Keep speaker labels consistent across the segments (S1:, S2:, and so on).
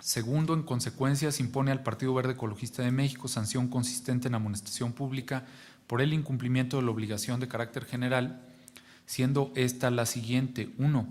S1: Segundo, en consecuencia, se impone al Partido Verde Ecologista de México sanción consistente en amonestación pública por el incumplimiento de la obligación de carácter general, siendo esta la siguiente. 1.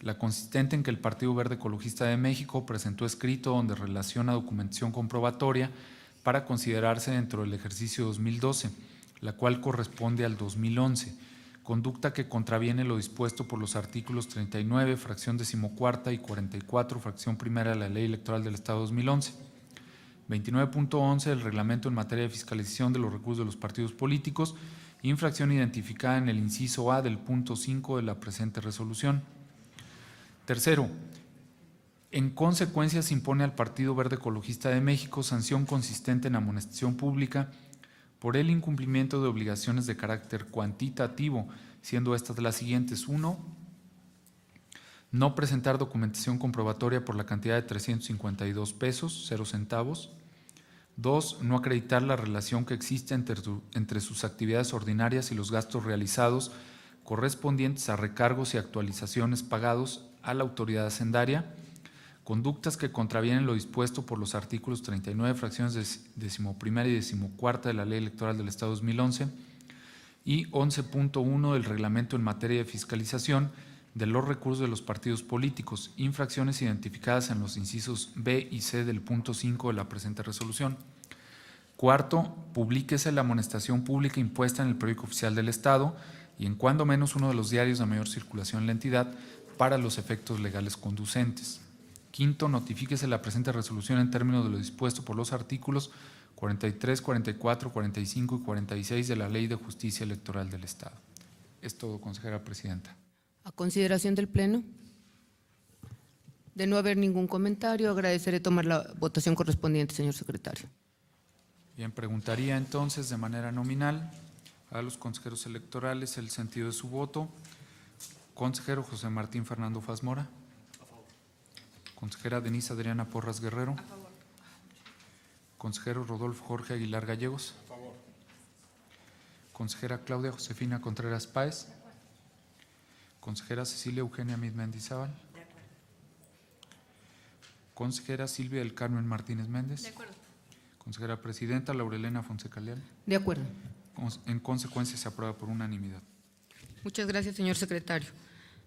S1: La consistente en que el Partido Verde Ecologista de México presentó escrito donde relaciona documentación comprobatoria para considerarse dentro del ejercicio 2012, la cual corresponde al 2011, conducta que contraviene lo dispuesto por los artículos 39, fracción 14ª y 44, fracción primera de la Ley Electoral del Estado 2011. 29.11 del Reglamento en materia de fiscalización de los recursos de los partidos políticos, infracción identificada en el inciso A del punto 5 de la presente resolución. Tercero, en consecuencia se impone al Partido Verde Ecologista de México sanción consistente en amonestación pública por el incumplimiento de obligaciones de carácter cuantitativo, siendo estas las siguientes. 1. No presentar documentación comprobatoria por la cantidad de 352 pesos, 0 centavos. 2. No acreditar la relación que existe entre sus actividades ordinarias y los gastos realizados correspondientes a recargos y actualizaciones pagados a la autoridad hacendaria, conductas que contravienen lo dispuesto por los artículos 39, fracciones 11ª y 14ª de la Ley Electoral del Estado 2011 y 11.1 del Reglamento en materia de fiscalización de los recursos de los partidos políticos, infracciones identificadas en los incisos B y C del punto 5 de la presente resolución. Cuarto, publíquese la amonestación pública impuesta en el periódico oficial del Estado y en cuando menos uno de los diarios de mayor circulación en la entidad para los efectos legales conducentes. Quinto, notifíquese la presente resolución en términos de lo dispuesto por los artículos 43, 44, 45 y 46 de la Ley de Justicia Electoral del Estado. Es todo, consejera presidenta.
S2: A consideración del Pleno. De no haber ningún comentario, agradeceré tomar la votación correspondiente, señor secretario.
S1: Bien, preguntaría entonces de manera nominal a los consejeros electorales el sentido de su voto. Consejero José Martín Fernando Faz Mora. A favor. Consejera Denise Adriana Porras Guerrero. A favor. Consejero Rodolfo Jorge Aguilar Gallegos. A favor. Consejera Claudia Josefina Contreras Páez. De acuerdo. Consejera Cecilia Eugenia Mid Mendizábal. De acuerdo. Consejera Silvia del Carmen Martínez Méndez.
S3: De acuerdo.
S1: Consejera Presidenta Laurelena Fonseca Leal.
S2: De acuerdo.
S1: En consecuencia se aprueba por unanimidad.
S2: Muchas gracias, señor secretario.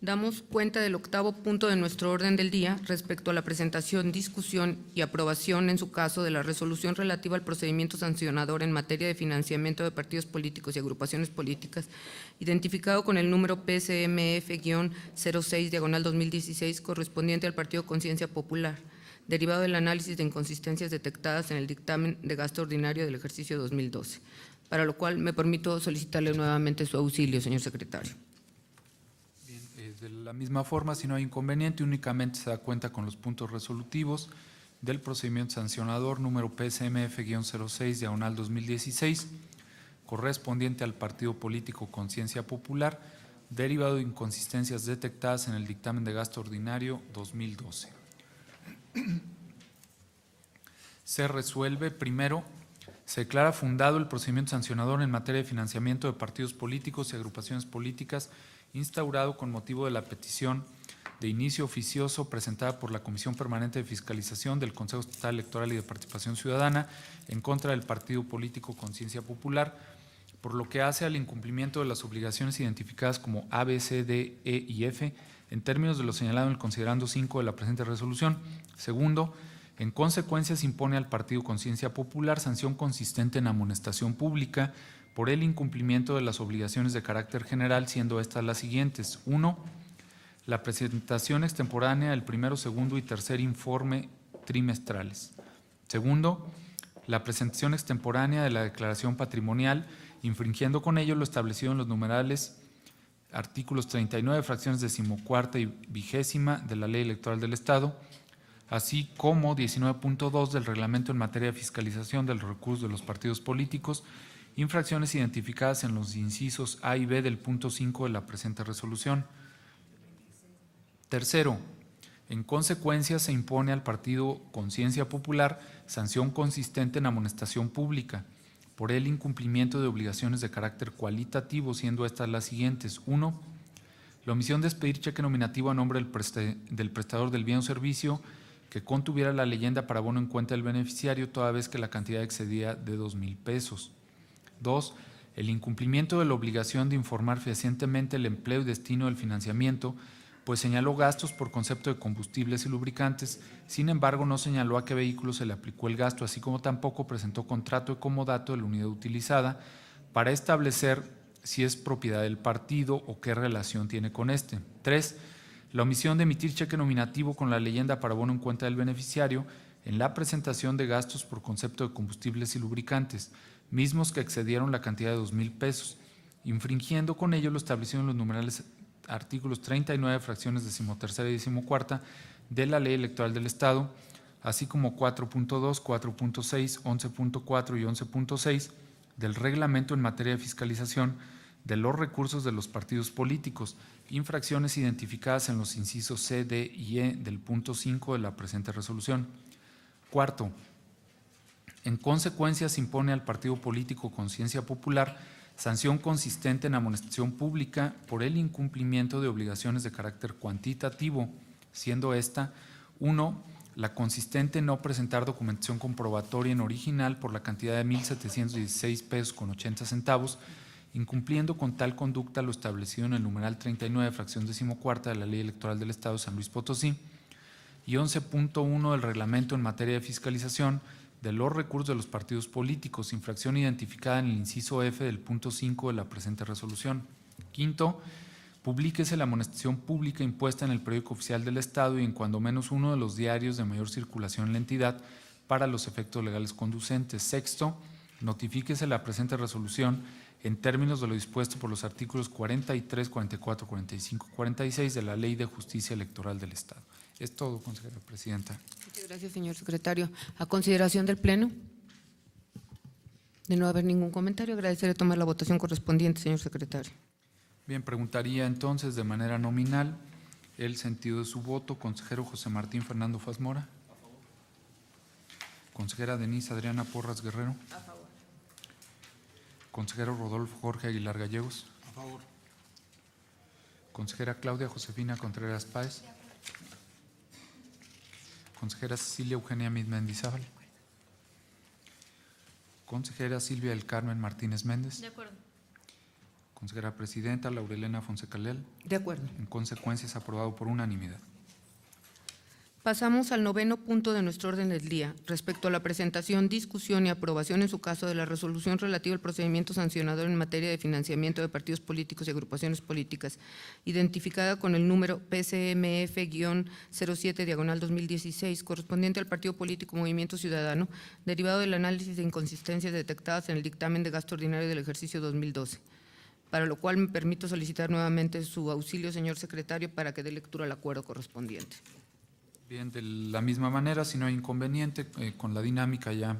S2: Damos cuenta del octavo punto de nuestro orden del día respecto a la presentación, discusión y aprobación en su caso de la resolución relativa al procedimiento sancionador en materia de financiamiento de partidos políticos y agrupaciones políticas, identificado con el número PCMF-06/2016 correspondiente al Partido Conciencia Popular, derivado del análisis de inconsistencias detectadas en el dictamen de gasto ordinario del ejercicio 2012, para lo cual me permito solicitarle nuevamente su auxilio, señor secretario.
S1: De la misma forma, si no hay inconveniente, únicamente se da cuenta con los puntos resolutivos del procedimiento sancionador número PCMF-06/2016, correspondiente al partido político Conciencia Popular, derivado de inconsistencias detectadas en el dictamen de gasto ordinario 2012. Se resuelve, primero, se declara fundado el procedimiento sancionador en materia de financiamiento de partidos políticos y agrupaciones políticas instaurado con motivo de la petición de inicio oficioso presentada por la Comisión Permanente de Fiscalización del Consejo Estatal Electoral y de Participación Ciudadana en contra del partido político Conciencia Popular, por lo que hace al incumplimiento de las obligaciones identificadas como A, B, C, D, E y F en términos de lo señalado en el considerando 5 de la presente resolución. Segundo, en consecuencia se impone al partido Conciencia Popular sanción consistente en amonestación pública por el incumplimiento de las obligaciones de carácter general, siendo estas las siguientes. 1. La presentación extemporánea del primero, segundo y tercer informe trimestrales. Segundo, la presentación extemporánea de la declaración patrimonial, infringiendo con ello lo establecido en los numerales artículos 39, fracciones 14ª y 20ª de la Ley Electoral del Estado, así como 19.2 del Reglamento en materia de fiscalización de los recursos de los partidos políticos, infracciones identificadas en los incisos A y B del punto 5 de la presente resolución. Tercero, en consecuencia se impone al partido Conciencia Popular sanción consistente en amonestación pública por el incumplimiento de obligaciones de carácter cualitativo, siendo estas las siguientes. 1. La omisión de expedir cheque nominativo a nombre del prestador del bien o servicio que contuviera la leyenda para abono en cuenta del beneficiario toda vez que la cantidad excedía de 2,000 pesos. 2. El incumplimiento de la obligación de informar fehacientemente el empleo y destino del financiamiento, pues señaló gastos por concepto de combustibles y lubricantes, sin embargo no señaló a qué vehículo se le aplicó el gasto, así como tampoco presentó contrato de comodato de la unidad utilizada para establecer si es propiedad del partido o qué relación tiene con este. 3. La omisión de emitir cheque nominativo con la leyenda para abono en cuenta del beneficiario en la presentación de gastos por concepto de combustibles y lubricantes, mismos que excedieron la cantidad de 2,000 pesos, infringiendo con ello lo establecido en los numerales artículos 39, fracciones 13ª y 14ª de la Ley Electoral del Estado, así como 4.2, 4.6, 11.4 y 11.6 del Reglamento en materia de fiscalización de los recursos de los partidos políticos, infracciones identificadas en los incisos C, D y E del punto 5 de la presente resolución. Cuarto, en consecuencia se impone al partido político Conciencia Popular sanción consistente en amonestación pública por el incumplimiento de obligaciones de carácter cuantitativo, siendo esta: 1. La consistente en no presentar documentación comprobatoria en original por la cantidad de 1,716 pesos con 80 centavos, incumpliendo con tal conducta lo establecido en el numeral 39, fracción 14ª de la Ley Electoral del Estado de San Luis Potosí, y 11.1 del Reglamento en materia de fiscalización de los recursos de los partidos políticos, infracción identificada en el inciso F del punto 5 de la presente resolución. Quinto, publíquese la amonestación pública impuesta en el periódico oficial del Estado y en cuando menos uno de los diarios de mayor circulación en la entidad para los efectos legales conducentes. Sexto, notifíquese la presente resolución en términos de lo dispuesto por los artículos 43, 44, 45 y 46 de la Ley de Justicia Electoral del Estado. Es todo, consejera presidenta.
S2: Muchas gracias, señor secretario. A consideración del Pleno. De no haber ningún comentario, agradeceré tomar la votación correspondiente, señor secretario.
S1: Bien, preguntaría entonces de manera nominal el sentido de su voto. Consejero José Martín Fernando Fazmora. A favor. Consejera Denise Adriana Porras Guerrero.
S3: A favor.
S1: Consejero Rodolfo Jorge Aguilar Gallegos.
S3: A favor.
S1: Consejera Claudia Josefina Contreras Páez. Consejera Cecilia Eugenia Mid Mendizábal. Consejera Silvia del Carmen Martínez Méndez.
S3: De acuerdo.
S1: Consejera Presidenta Laurelena Fonseca Leal.
S2: De acuerdo.
S1: En consecuencia, es aprobado por unanimidad.
S2: Pasamos al 9º punto de nuestro orden del día, respecto a la presentación, discusión y aprobación en su caso de la resolución relativa al procedimiento sancionador en materia de financiamiento de partidos políticos y agrupaciones políticas, identificada con el número PCMF-07/2016, correspondiente al partido político Movimiento Ciudadano, derivado del análisis de inconsistencias detectadas en el dictamen de gasto ordinario del ejercicio 2012, para lo cual me permito solicitar nuevamente su auxilio, señor secretario, para que dé lectura al acuerdo correspondiente.
S1: Bien, de la misma manera, si no hay inconveniente, con la dinámica ya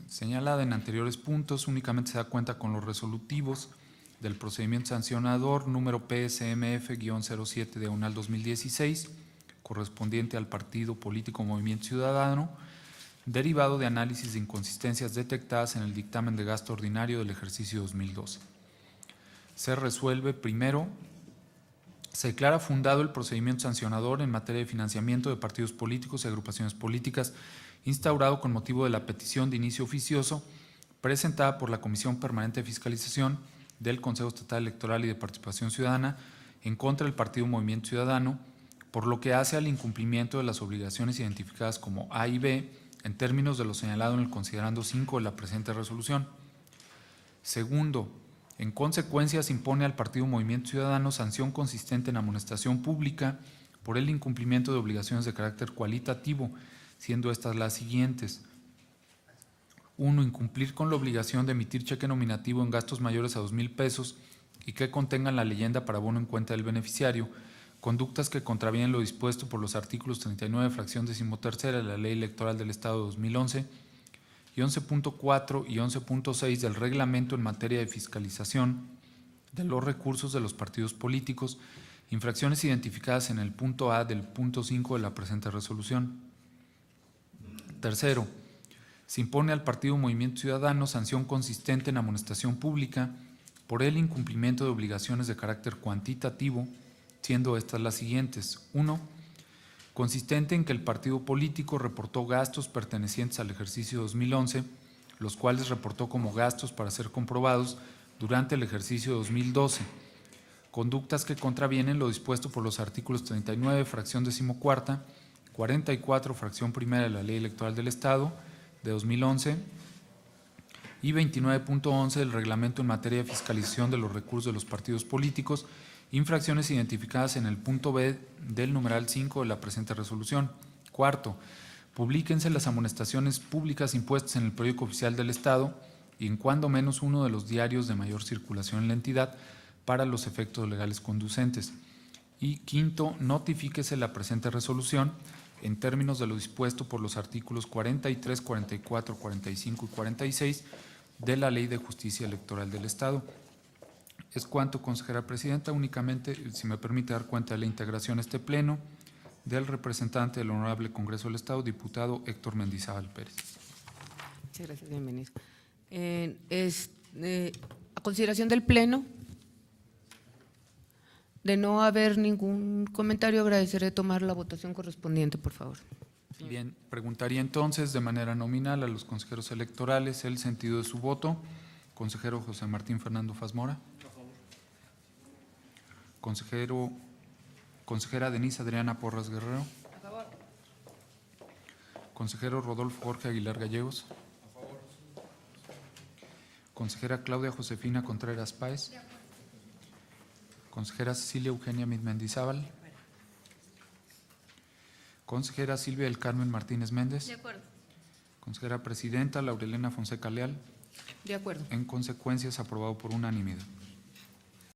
S1: señalada en anteriores puntos, únicamente se da cuenta con los resolutivos del procedimiento sancionador número PSMF-07/2016, correspondiente al partido político Movimiento Ciudadano, derivado de análisis de inconsistencias detectadas en el dictamen de gasto ordinario del ejercicio 2012. Se resuelve primero. Se declara fundado el procedimiento sancionador en materia de financiamiento de partidos políticos y agrupaciones políticas, instaurado con motivo de la petición de inicio oficioso presentada por la Comisión Permanente de Fiscalización del Consejo Estatal Electoral y de Participación Ciudadana en contra del partido Movimiento Ciudadano, por lo que hace al incumplimiento de las obligaciones identificadas como A y B en términos de lo señalado en el considerando 5 de la presente resolución. Segundo, en consecuencia, se impone al partido Movimiento Ciudadano sanción consistente en amonestación pública por el incumplimiento de obligaciones de carácter cualitativo, siendo estas las siguientes. 1. Incumplir con la obligación de emitir cheque nominativo en gastos mayores a 2,000 pesos y que contengan la leyenda para abono en cuenta del beneficiario, conductas que contravienen lo dispuesto por los artículos 39, fracción 13ª de la Ley Electoral del Estado de 2011, y 11.4 y 11.6 del Reglamento en materia de fiscalización de los recursos de los partidos políticos, infracciones identificadas en el punto A del punto 5 de la presente resolución. Tercero, se impone al partido Movimiento Ciudadano sanción consistente en amonestación pública por el incumplimiento de obligaciones de carácter cuantitativo, siendo estas las siguientes. 1. consistente en que el partido político reportó gastos pertenecientes al ejercicio 2011, los cuales reportó como gastos para ser comprobados durante el ejercicio 2012, conductas que contravienen lo dispuesto por los artículos 39, fracción 14ª, 44, fracción primera de la Ley Electoral del Estado de 2011 y 29.11 del Reglamento en materia de fiscalización de los recursos de los partidos políticos, infracciones identificadas en el punto B del numeral 5 de la presente resolución. Cuarto, publíquense las amonestaciones públicas impuestas en el periódico oficial del Estado y en cuando menos uno de los diarios de mayor circulación en la entidad para los efectos legales conducentes. Y quinto, notifíquese la presente resolución en términos de lo dispuesto por los artículos 43, 44, 45 y 46 de la Ley de Justicia Electoral del Estado. Es cuanto, consejera presidenta. Únicamente, si me permite dar cuenta de la integración a este pleno del representante del Honorable Congreso del Estado, diputado Héctor Mendizábal Pérez.
S2: Muchas gracias, bienvenido. A consideración del pleno, de no haber ningún comentario, agradeceré tomar la votación correspondiente, por favor.
S1: Bien, preguntaría entonces de manera nominal a los consejeros electorales el sentido de su voto. Consejero José Martín Fernando Faz Mora. Consejera Denise Adriana Porras Guerrero.
S3: A favor.
S1: Consejero Rodolfo Jorge Aguilar Gallegos.
S3: A favor.
S1: Consejera Claudia Josefina Contreras Páez. Consejera Cecilia Eugenia Mit Mendizábal. Consejera Silvia del Carmen Martínez Méndez.
S3: De acuerdo.
S1: Consejera Presidenta Laurelena Fonseca Leal.
S2: De acuerdo.
S1: En consecuencia, es aprobado por unanimidad.